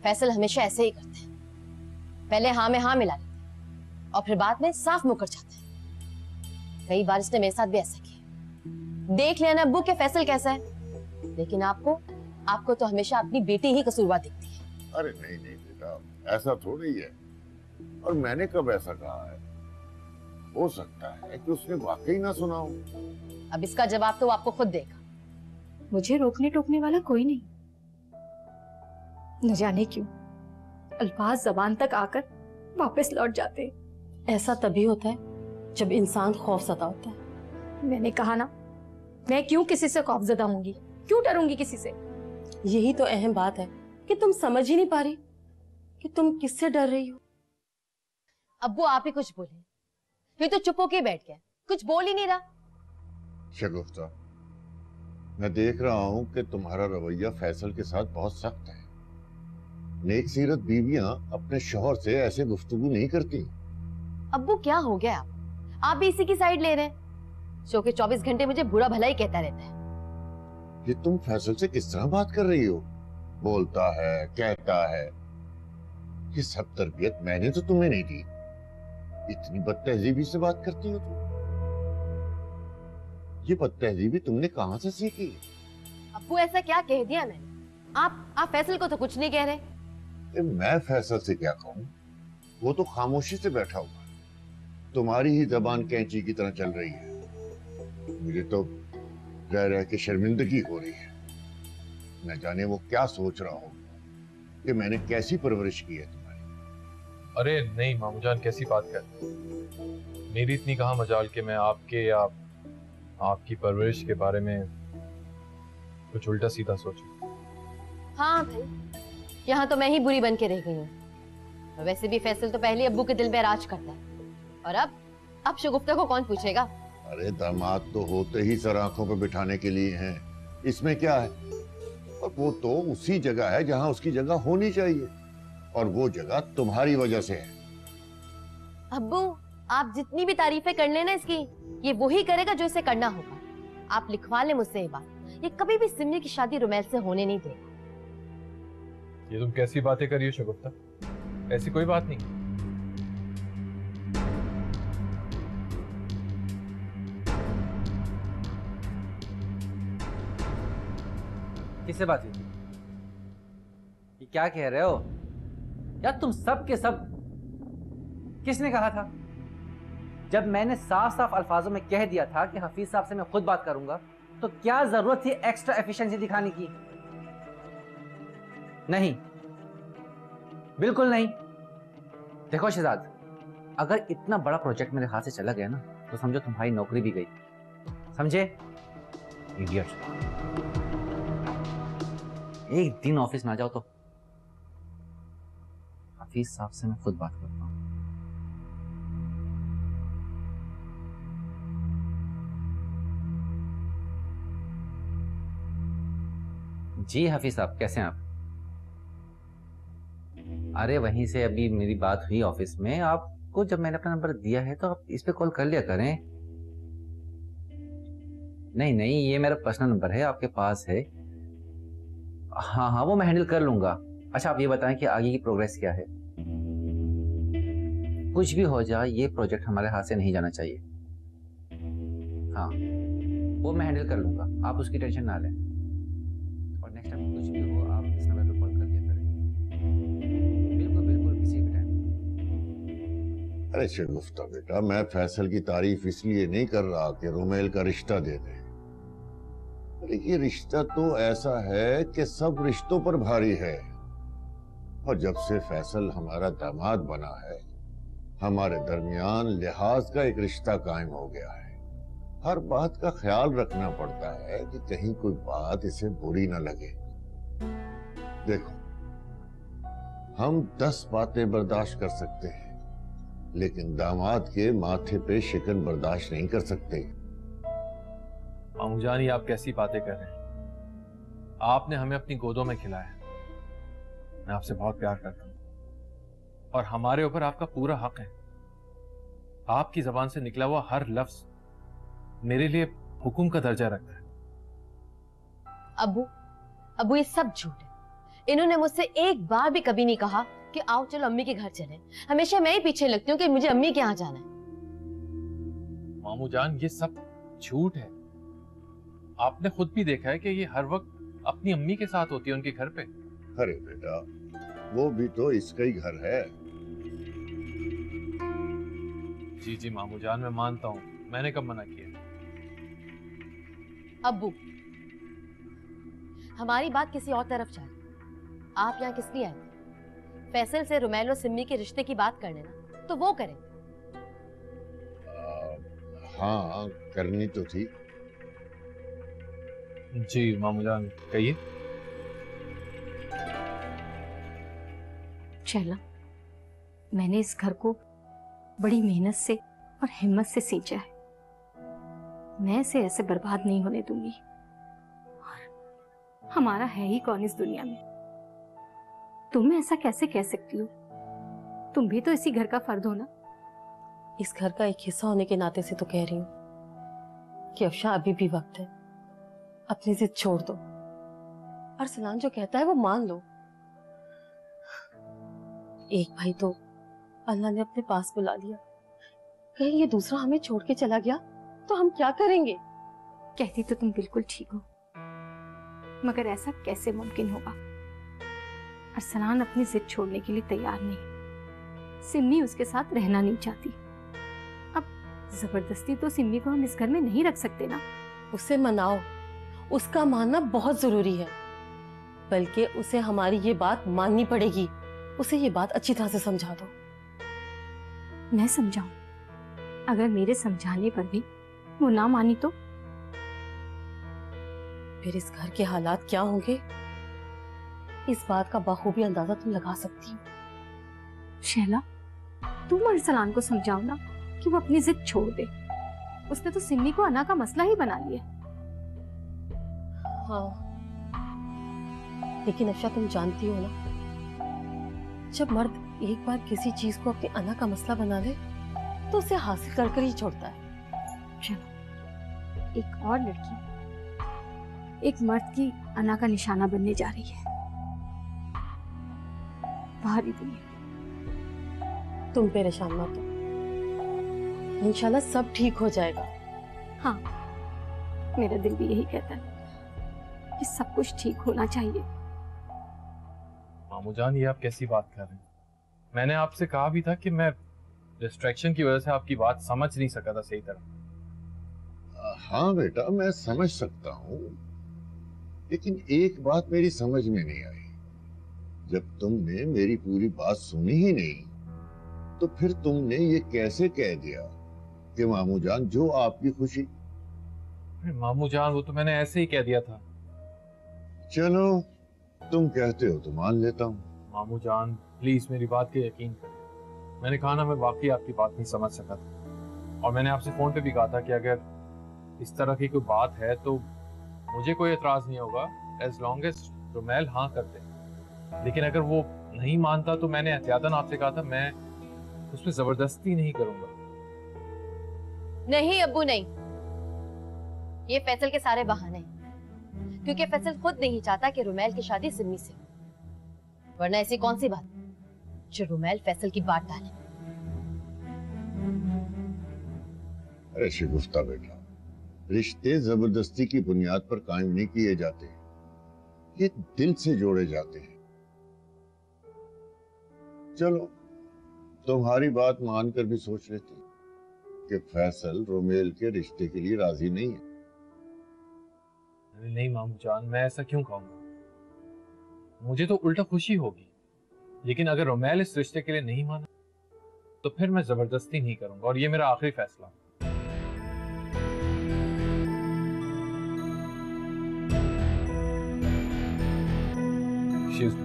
फैसल हमेशा ऐसे ही करते हैं, पहले हाँ में हाँ मिला लेते हैं और फिर बाद में साफ मुकर जाते हैं। कई बार इसने मेरे साथ भी ऐसा किया। देख लिया ना अब्बू के फैसल कैसा है, लेकिन आपको तो हमेशा अपनी बेटी ही कसूरवार दिखती है। अरे नहीं नहीं बेटा, ऐसा थोड़ी है। और मैंने कब ऐसा कहा है? हो सकता है कि उसने वाकई ना सुना हो। अब इसका जवाब तो वो आपको खुद देगा। मुझे रोकने टोकने वाला कोई नहीं। न जाने क्यों अल्फाज जबान तक आकर वापस लौट जाते हैं। ऐसा तभी होता है जब इंसान खौफजदा होता है। मैंने कहा ना, मैं क्यों किसी से खौफजदा होंगी, क्यों डरूंगी किसी से। यही तो अहम बात है कि तुम समझ ही नहीं पा रही कि तुम किससे डर रही हो। अब्बू आप ही कुछ बोले, ये तो चुप होके बैठ गया, कुछ बोल ही नहीं रहा। शगुफ्ता, मैं देख रहा हूं कि तुम्हारा रवैया फैसल के साथ बहुत सख्त है। नेक सीरत बीवियां अपने शौहर से ऐसे गुफ्तगू नहीं करती। अब्बू क्या हो गया, आप भी इसी की साइड ले रहे हैं जो कि 24 घंटे मुझे बुरा भला ही कहता रहता है। ये तुम फैसल से किस तरह बात कर रही हो? बोलता है, कहता है, ये सब तरबियत मैंने तो तुम्हें नहीं दी। इतनी बदतहजीबी से बात करती हो तुम। ये बदतहजीबी तुमने कहां से सीखी? अब्बू ऐसा क्या कह दिया मैंने? आप फैसल को तो कुछ नहीं कह रहे। मैं फैसल से क्या कहूं? वो तो खामोशी से बैठा हुआ। तुम्हारी ही जबान कैंची की तरह चल रही है। मुझे तो रह रह के शर्मिंदगी हो रही है। न जाने वो क्या सोच रहा हो कि मैंने कैसी परवरिश की है तुम्हारी। अरे नहीं मामूजान, कैसी बात कर, मेरी इतनी कहाँ मजाल कि मैं आपके या आपकी परवरिश के बारे में कुछ उल्टा सीधा सोचूं। हाँ भाई, यहाँ तो मैं ही बुरी बन के रह गई हूँ। वैसे भी फैसल तो पहले अब्बू के दिल पे राज करता है, और अब शगुफ्ता को कौन पूछेगा? अरे दामाद तो होते ही सर आंखों पे बिठाने के लिए हैं, इसमें क्या है? और वो तो उसी जगह है जहां उसकी जगह होनी चाहिए, और वो जगह तुम्हारी वजह से है। अब्बू आप जितनी भी तारीफें कर लेना इसकी, ये वही करेगा जो इसे करना होगा। आप लिखवा ले मुझसे ये बात, ये कभी भी सिमरी की शादी रुमैल से होने नहीं देगा। ये तुम कैसी बातें कर रही हो शगुफ्ता? ऐसी कोई बात नहीं। किससे बात हुई? ये क्या कह रहे हो यार? तुम सब के सब किसने कहा था? जब मैंने साफ साफ अल्फाजों में कह दिया था कि हफीज साहब से मैं खुद बात करूंगा, तो क्या जरूरत थी एक्स्ट्रा एफिशिएंसी दिखाने की? नहीं, बिल्कुल नहीं। देखो शहजाद, अगर इतना बड़ा प्रोजेक्ट मेरे हाथ से चला गया ना, तो समझो तुम्हारी नौकरी भी गई। समझे? इडियट। एक दिन ऑफिस में आ जाओ तो हफीज साहब से मैं खुद बात करता हूँ। जी हफीज साहब, कैसे हैं आप? अरे वहीं से अभी मेरी बात हुई ऑफिस में। आपको जब मैंने अपना नंबर दिया है तो आप इस पे कॉल कर लिया करें। नहीं नहीं, ये मेरा पर्सनल नंबर है, आपके पास है। हाँ हाँ, वो मैं हैंडल कर लूंगा। अच्छा आप ये बताएं कि आगे की प्रोग्रेस क्या है? कुछ भी हो जाए, ये प्रोजेक्ट हमारे हाथ से नहीं जाना चाहिए। हाँ, वो मैं हैंडल कर लूंगा, आप उसकी टेंशन ना लें। और नेक्स्ट टाइम कुछ भी हो, आप इस नंबर पे कॉल कर लिया करें। बिल्कुल बिल्कुल, किसी भी टाइम। अरे शगुफ्ता बेटा, मैं फैसल की तारीफ इसलिए नहीं कर रहा कि रुमेल का रिश्ता दे दे। अरे ये रिश्ता तो ऐसा है कि सब रिश्तों पर भारी है, और जब से फैसल हमारा दामाद बना है, हमारे दरमियान लिहाज का एक रिश्ता कायम हो गया है। हर बात का ख्याल रखना पड़ता है कि कहीं कोई बात इसे बुरी ना लगे। देखो, हम 10 बातें बर्दाश्त कर सकते हैं, लेकिन दामाद के माथे पे शिकन बर्दाश्त नहीं कर सकते। मामूजान, ये आप कैसी बातें कर रहे हैं? आपने हमें अपनी गोदों में खिलाया। मैं आपसे बहुत प्यार करता हूं और हमारे ऊपर आपका पूरा हक है। आपकी जबान से निकला हुआ हर लफ्ज मेरे लिए हुक्म का दर्जा रखता है। अब्बू अबू ये सब झूठ है। इन्होंने मुझसे एक बार भी कभी नहीं कहा कि आओ चलो अम्मी के घर चलें। हमेशा मैं ही पीछे लगती हूँ कि मुझे अम्मी के यहाँ जाना है। मामू जान, ये सब झूठ है। आपने खुद भी देखा है कि ये हर वक्त अपनी अम्मी के साथ होती है उनके घर पे। अरे बेटा, वो भी तो इसका ही घर है। जी जी मामू जान, मैं मानता हूँ, मैंने कब मना किया। अब्बू, हमारी बात किसी और तरफ जा रही। आप यहाँ किस लिए आए थे? फैसल से रुमैल और सिम्मी के रिश्ते की बात करने ना, तो वो करें। हाँ, करनी तो थी। जी मामू जान, कहिए। शैला, मैंने इस घर को बड़ी मेहनत से और हिम्मत से सींचा है। मैं इसे ऐसे बर्बाद नहीं होने दूंगी। और हमारा है ही कौन इस दुनिया में? तुम ऐसा कैसे कह सकती हो? तुम भी तो इसी घर का फर्द हो ना। इस घर का एक हिस्सा होने के नाते से तो कह रही हूँ कि अफशा, अभी भी वक्त है, अपनी जिद छोड़ दो। अरसलान जो कहता है वो मान लो। एक भाई तो अल्लाह ने अपने पास बुला लिया, कहीं ये दूसरा हमें छोड़ के चला गया तो हम क्या करेंगे? कहती तो तुम बिल्कुल ठीक हो, मगर ऐसा कैसे मुमकिन होगा? अरसलान अपनी जिद छोड़ने के लिए तैयार नहीं। सिम्मी उसके साथ रहना नहीं चाहती। अब जबरदस्ती तो सिम्मी को हम इस घर में नहीं रख सकते ना। उसे मनाओ, उसका मानना बहुत जरूरी है। बल्कि उसे हमारी ये बात माननी पड़ेगी। उसे ये बात अच्छी तरह से समझा दो। मैं समझाऊं? अगर मेरे समझाने पर भी वो ना मानी तो? फिर इस घर के हालात क्या होंगे, इस बात का बखूबी अंदाजा तुम लगा सकती हो। शैला, तुम अरसलान को समझाओ ना कि वो अपनी जिद छोड़ दे। उसने तो सिम्मी को अना का मसला ही बना लिया। हाँ, लेकिन अफशा, तुम जानती हो ना, जब मर्द एक बार किसी चीज को अपनी अना का मसला बना ले तो उसे हासिल कर ही छोड़ता है। चलो, एक और लड़की एक मर्द की अना का निशाना बनने जा रही है बाहरी दुनिया। तुम परेशान मत हो, इंशाल्लाह सब ठीक हो जाएगा। हाँ, मेरा दिल भी यही कहता है कि सब कुछ ठीक होना चाहिए। मामू जान, ये आप कैसी बात कर रहे हैं? मैंने आपसे कहा भी था कि मैं डिस्ट्रैक्शन की वजह से आपकी बात समझ नहीं सका था सही तरह। हाँ बेटा, मैं समझ सकता हूँ, लेकिन एक बात मेरी समझ में नहीं आई। जब तुमने मेरी पूरी बात सुनी ही नहीं, तो फिर तुमने ये कैसे कह दिया कि मामू जान, जो आपकी खुशी। मामू जान, वो तो मैंने ऐसे ही कह दिया था। चलो, तुम कहते हो तो मान लेता हूँ। मामू जान, प्लीज मेरी बात के यकीन करें। मैंने कहा ना, मैं वाकई आपकी बात नहीं समझ सका था। और मैंने आपसे फोन पे भी कहा था कि अगर इस तरह की कोई बात है तो मुझे कोई एतराज नहीं होगा, एज लॉन्ग एज रुमैल हाँ कर दे। लेकिन अगर वो नहीं मानता तो मैंने एहतियातन आपसे कहा था मैं उसमें जबरदस्ती नहीं करूंगा। नहीं अब्बू नहीं, ये फैसल के सारे बहाने हैं, क्योंकि फैसल खुद नहीं चाहता कि रुमैल की शादी सिम्मी से हो। वरना ऐसी कौन सी बात जो रुमैल फैसल की बात डाले। अरे शिगुफ्ता बेटा, रिश्ते जबरदस्ती की बुनियाद पर कायम नहीं किए जाते, ये दिल से जोड़े जाते हैं। चलो, तुम्हारी बात मानकर भी सोच लेते कि फैसल रुमैल के रिश्ते के लिए राजी नहीं है। नहीं मामू जान, मैं ऐसा क्यों कहूंगा? मुझे तो उल्टा खुशी होगी। लेकिन अगर रुमैल इस रिश्ते के लिए नहीं माना तो फिर मैं जबरदस्ती नहीं करूंगा, और ये मेरा आखिरी फैसला। Excuse me.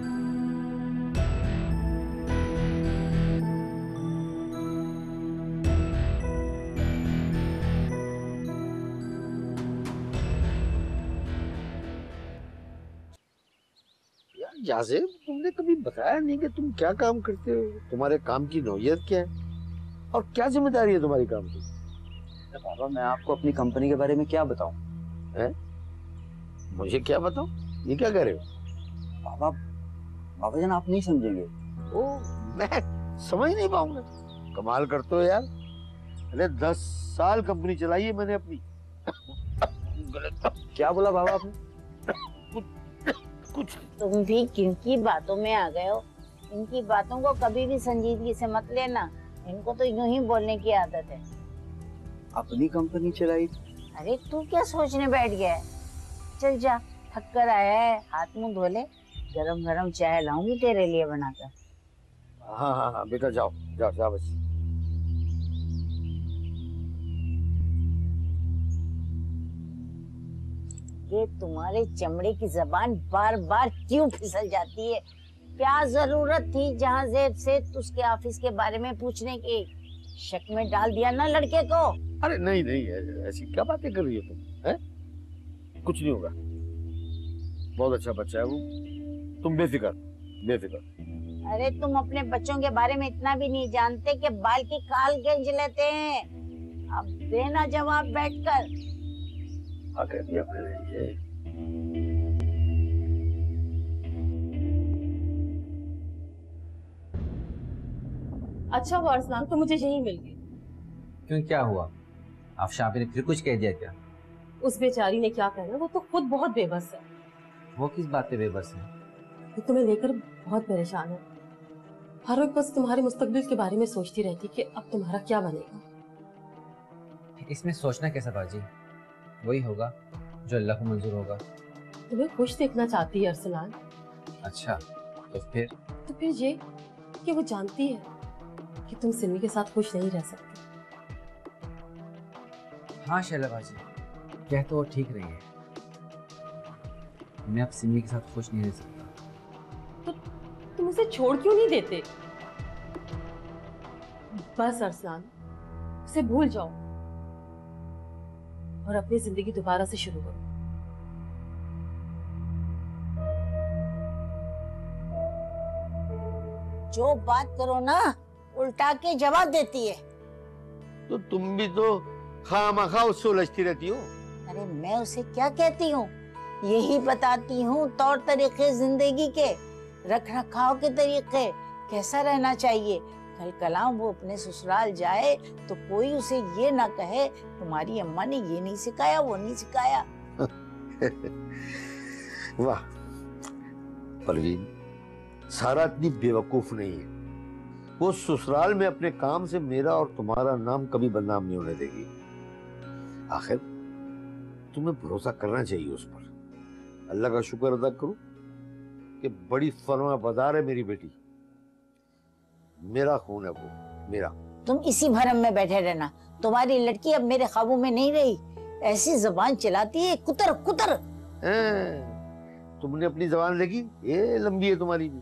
यासिर, तुमने कभी बताया नहीं कि तुम क्या काम करते हो, तुम्हारे काम की नौयत क्या है और क्या जिम्मेदारी है तुम्हारी काम की? पापा, मैं आपको अपनी कंपनी के बारे में क्या बताऊं? मुझे क्या बताऊं? ये क्या कह रहे हो? बाबा, बाबा जान आप नहीं समझेंगे। ओ, मैं समझ नहीं पाऊंगा। कमाल करते हो यार। अरे 10 साल कंपनी चलाई है मैंने अपनी। क्या बोला बाबा आपने? कुछ तुम भी किनकी बातों में आ गए हो? इनकी बातों को कभी भी संजीदगी से मत लेना। इनको तो यूं ही बोलने की आदत है। अपनी कंपनी चलाई? अरे तू क्या सोचने बैठ गया है? चल जा, थक कर आया है, हाथ मुंह धो ले। गरम गरम चाय लाऊंगी तेरे लिए बनाकर। हाँ हाँ हाँ बेटा, जाओ जाओ जाओ बस। ये तुम्हारे चमड़े की जबान बार बार क्यों फिसल जाती है? क्या जरूरत थी जहाँ जेब से उसके ऑफिस के बारे में पूछने की? शक में डाल दिया ना लड़के को। अरे नहीं नहीं, ऐसी क्या बातें कर रही हो तुम? हैं? कुछ नहीं होगा, बहुत अच्छा बच्चा है वो, तुम बेफिक्र बेफिक्र। अरे तुम अपने बच्चों के बारे में इतना भी नहीं जानते कि बाल की खाल खींच लेते हैं। अब देना जवाब बैठकर। क्या कह दिया मैंने ये? अच्छा हुआ अरसलान तो मुझे यही मिल गई। क्यों, क्या हुआ? आफ्शा आपने फिर कुछ कह दिया क्या? उस बेचारी ने क्या कहना, वो तो खुद बहुत बेबस है। वो किस बात पे बेबस है? वो तुम्हें लेकर बहुत परेशान है। हर वक्त बस तुम्हारे मुस्तकबिल के बारे में सोचती रहती कि अब तुम्हारा क्या बनेगा। इसमें सोचना कैसा बाजी? वही होगा जो अल्लाह को मंजूर होगा। तुम्हें खुश देखना चाहती है अरसलान। अच्छा, तो फिर ये कि वो जानती है कि तुम सिमी के साथ खुश नहीं रह सकते। हाँ शैला बाजी, कह तो वो ठीक रही है। मैं अब सिमी के साथ खुश नहीं रह सकता। तुम उसे छोड़ क्यों नहीं देते? बस अरसलान, उसे भूल जाओ और अपनी जिंदगी दोबारा से शुरू करो। जो बात करो ना उल्टा के जवाब देती है। तो तुम भी तो खामखा उससे उलझती रहती हो। अरे मैं उसे क्या कहती हूँ? यही बताती हूँ तौर तरीके जिंदगी के, रख रखाव के तरीके, कैसा रहना चाहिए। कल कलाम वो अपने ससुराल जाए तो कोई उसे ये ना कहे तुम्हारी अम्मा ने ये नहीं सिखाया, वो नहीं सिखाया। वाह परवीन, सारा इतनी बेवकूफ नहीं है। वो ससुराल में अपने काम से मेरा और तुम्हारा नाम कभी बदनाम नहीं होने देगी। आखिर तुम्हें भरोसा करना चाहिए उस पर। अल्लाह का शुक्र अदा करो कि बड़ी फरमाबरदार है मेरी बेटी। मेरा खून है वो, मेरा। तुम इसी भरम में बैठे रहना। तुम्हारी लड़की अब मेरे काबू में नहीं रही। ऐसी जबान चलाती है, कुतर कुतर। तुमने अपनी जबान देखी, ये लंबी है तुम्हारी भी।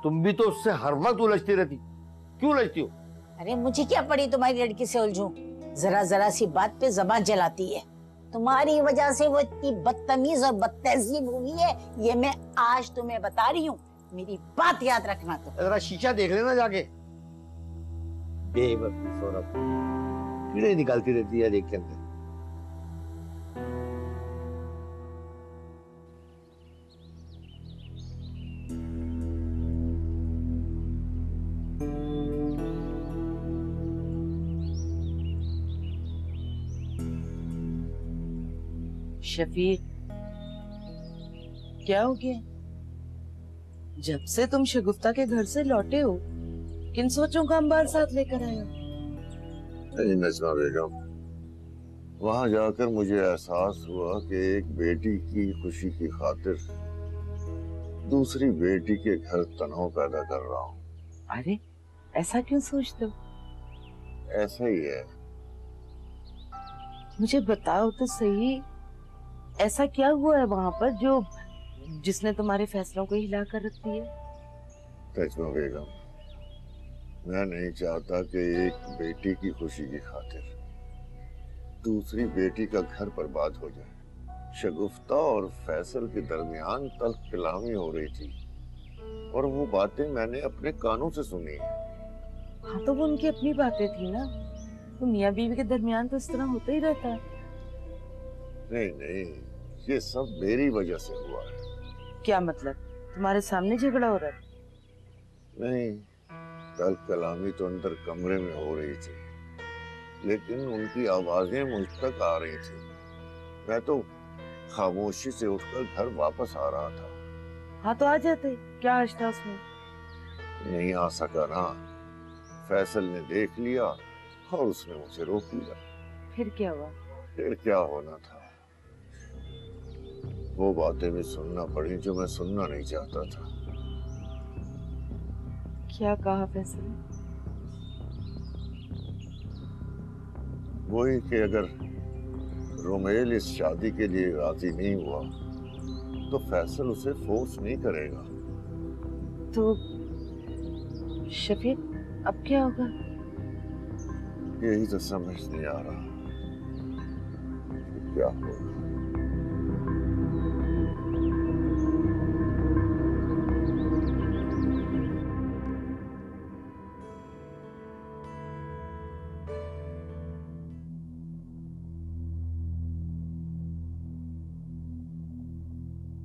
तुम भी तो उससे हर वक्त उलझती रहती। क्यों उलझती हो? अरे मुझे क्या पड़ी तुम्हारी लड़की से उलझूं? जरा जरा सी बात पे जबान चलाती है। तुम्हारी वजह से वो इतनी बदतमीज और बदतहजीब हुई है, ये मैं आज तुम्हें बता रही हूँ। मेरी बात याद रखना। तो जरा शीशा देख लेना जाके। बेवकूफ औरत, कीड़े निकालती रहती है देख के अंदर। शफीक, क्या हो गया? जब से तुम शगुफ्ता के घर से लौटे हो, किन सोचों का अंबार साथ लेकर आए हो? नहीं नजमा बेगम, वहां जाकर मुझे एहसास हुआ कि एक बेटी की खुशी की खातिर दूसरी बेटी के घर तनाव पैदा कर रहा हूँ। अरे ऐसा क्यों सोचते हो? ऐसा ही है। मुझे बताओ तो सही, ऐसा क्या हुआ है वहां पर जो जिसने तुम्हारे फैसलों को हिला कर रख दिया? नजमा बेगम, मैं नहीं चाहता कि एक बेटी की खुशी की खातिर दूसरी बेटी का घर बर्बाद हो जाए। शगुफ्ता और फैसल के दरमियान तल्ख कलामी हो रही थी और वो बातें मैंने अपने कानों से सुनी। हाँ तो वो उनकी अपनी बातें थी ना, तो मियाँ बीवी के दरमियान तो इस तरह होता ही रहता है। नहीं नहीं, ये सब मेरी वजह से हुआ है। क्या मतलब, तुम्हारे सामने झगड़ा हो रहा है? नहीं, कल कलामी तो अंदर कमरे में हो रही थी, लेकिन उनकी आवाजें मुझ तक आ रही थी। मैं तो खामोशी से उठकर घर वापस आ रहा था। हाँ तो आ जाते, क्या हर्ष था उसमें? नहीं आ सका ना, फैसल ने देख लिया और उसने मुझे रोक लिया। फिर क्या हुआ? फिर क्या होना था, वो बातें भी सुनना पड़ी जो मैं सुनना नहीं चाहता था। क्या कहा फैसल ने? वही कि अगर रोमेल इस शादी के लिए राजी नहीं हुआ तो फैसल उसे फोर्स नहीं करेगा। तो शफीक अब क्या होगा? यही तो समझ नहीं आ रहा कि क्या होगा।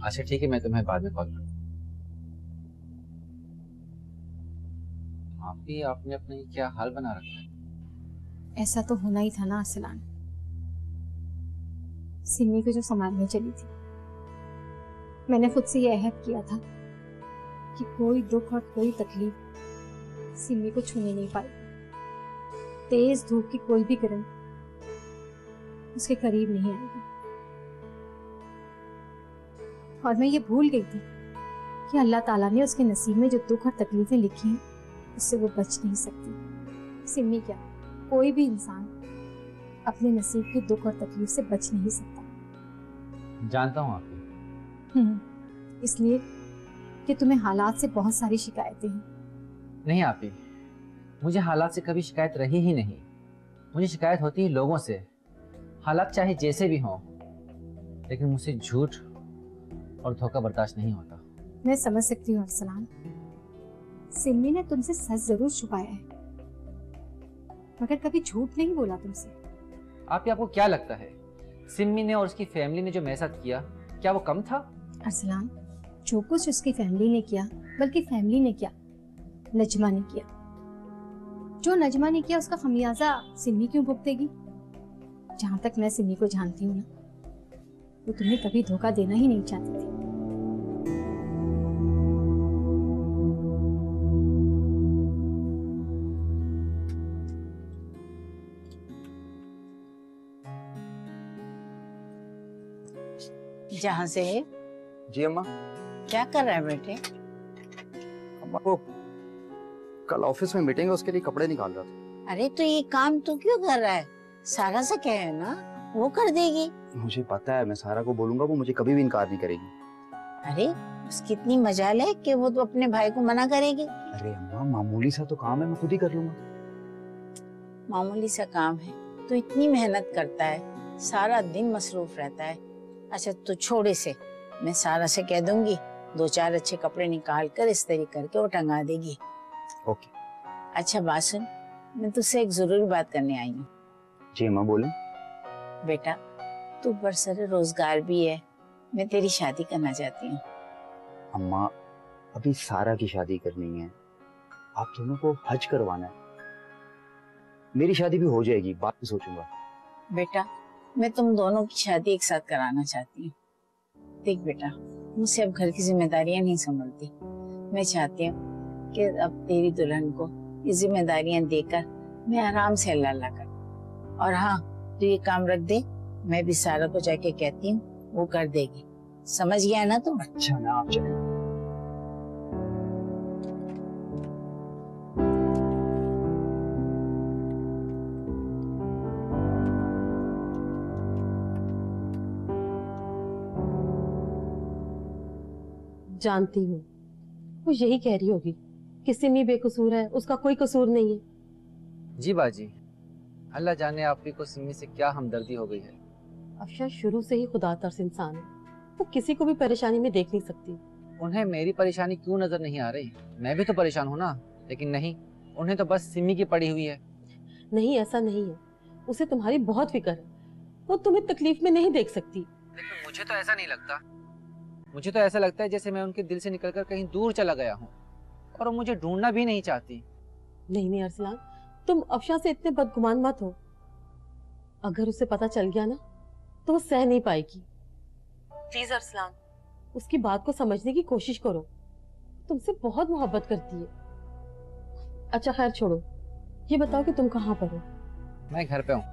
अच्छा ठीक है, मैं तुम्हें बाद में कॉल करूँ। आप भी आपने अपने क्या हाल बना रखा है? ऐसा तो होना ही था ना अरसलान। सिमी को जो संभालने चली थी, मैंने खुद से ये अहद किया था कि कोई दुख और कोई तकलीफ सिमी को छूने नहीं पाई। तेज धूप की कोई भी किरण उसके करीब नहीं आएगी। और मैं ये भूल गई थी कि अल्लाह ताला ने उसके नसीब में जो दुख और तकलीफें लिखी हैं उससे वो बच नहीं सकती। सिमी क्या, कोई भी इंसान अपने नसीब की दुख और तकलीफ से बच नहीं सकता। जानता हूँ आपकी। इसलिए कि तुम्हें हालात से बहुत सारी शिकायतें हैं। नहीं आपी, मुझे हालात से कभी शिकायत रही ही नहीं। मुझे शिकायत होती है लोगों से, हालात चाहे जैसे भी हों, लेकिन मुझसे झूठ और धोखा बर्दाश्त नहीं होता। मैं समझ सकती हूँ अरसलान, सिमी ने तुमसे सच जरूर छुपाया है, मगर कभी झूठ नहीं बोला तुमसे। आपको क्या लगता है, सिमी ने और उसकी फैमिली ने जो मेरे साथ किया, क्या वो कम था? अरसलान, जो कुछ उसकी फैमिली ने किया, बल्कि फैमिली ने क्या, नजमा ने किया। जो नजमा ने किया उसका खमियाजा सिमी क्यों भुगतेगी? जहां तक मैं सिमी को जानती हूँ ना, वो तुम्हें कभी धोखा देना ही नहीं चाहती थी। जहाँ से है? जी अम्मा। क्या कर रहा है बेटे? अम्मा को कल ऑफिस में मीटिंग है, उसके लिए कपड़े निकाल रहा था। अरे तो ये काम तू क्यों कर रहा है? सारा से कहे है ना, वो कर देगी। मुझे पता है, मैं सारा को बोलूंगा, वो मुझे कभी भी इनकार नहीं करेगी। अरे उसकी इतनी मजाल है कि वो तो अपने भाई को मना करेगी। अरे अम्मा, मामूली सा तो काम है, मैं खुद ही कर लूंगा। मामूली सा काम है तो इतनी मेहनत करता है, सारा दिन मसरूफ रहता है। अच्छा तू छोड़ इसे, मैं सारा से कह दूंगी 2-4 अच्छे कपड़े निकाल कर इस तरीके करके वो टंगा देगी। ओके। अच्छा बात सुन, मैं तुझसे एक जरूरी बात करने आई हूँ। जी अम्मा बोले। बेटा तू बरसर रोजगार भी है, मैं तेरी शादी करना चाहती हूँ। अम्मा अभी सारा की शादी करनी है, आप दोनों को हज करवाना है। मेरी शादी भी हो जाएगी, बाद में सोचूंगा। बेटा मैं तुम दोनों की शादी एक साथ कराना चाहती हूँ। देख बेटा, मुझसे अब घर की जिम्मेदारियां नहीं संभलती। मैं चाहती हूँ कि अब तेरी दुल्हन को ये जिम्मेदारियां देकर मैं आराम से अल्लाह अल्लाह कर। और हाँ, तू ये काम रख दे, मैं भी सारा को जाके कहती हूँ, वो कर देगी। समझ गया ना तू? अच्छा ना, आप चले। जानती हूँ वो यही कह रही होगी कि सिमी बेकसूर है, उसका कोई कसूर नहीं है। जी बाजी, अल्लाह जाने आपकी को सिमी से क्या हमदर्दी हो गई है। अफशा शुरू से ही खुदा तरस इंसान है, वो किसी को भी परेशानी में देख नहीं सकती। उन्हें मेरी परेशानी क्यों नजर नहीं आ रही? मैं भी तो परेशान हूँ ना, लेकिन नहीं, उन्हें तो बस सिमी की पड़ी हुई है। नहीं, ऐसा नहीं है, उसे तुम्हारी बहुत फिक्र है, वो तुम्हें तकलीफ में नहीं देख सकती। लेकिन मुझे तो ऐसा नहीं लगता। मुझे तो ऐसा लगता है जैसे मैं उनके दिल से निकलकर कहीं दूर चला गया हूँ और वो मुझे ढूंढना भी नहीं चाहती। नहीं नहीं अरसलान, तुम अफशा से इतने बदगुमान मत हो। अगर उसे पता चल गया ना तो वो सह नहीं पाएगी। प्लीज अरसलान, उसकी बात को समझने की कोशिश करो। तुमसे बहुत मोहब्बत करती है। अच्छा खैर छोड़ो, ये बताओ कि तुम कहाँ पर हो? मैं घर पे हूँ।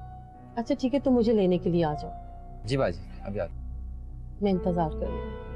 अच्छा ठीक है, तुम मुझे लेने के लिए आ जाओ। जी बाजी, अभी आ। मैं इंतजार कर रही हूँ।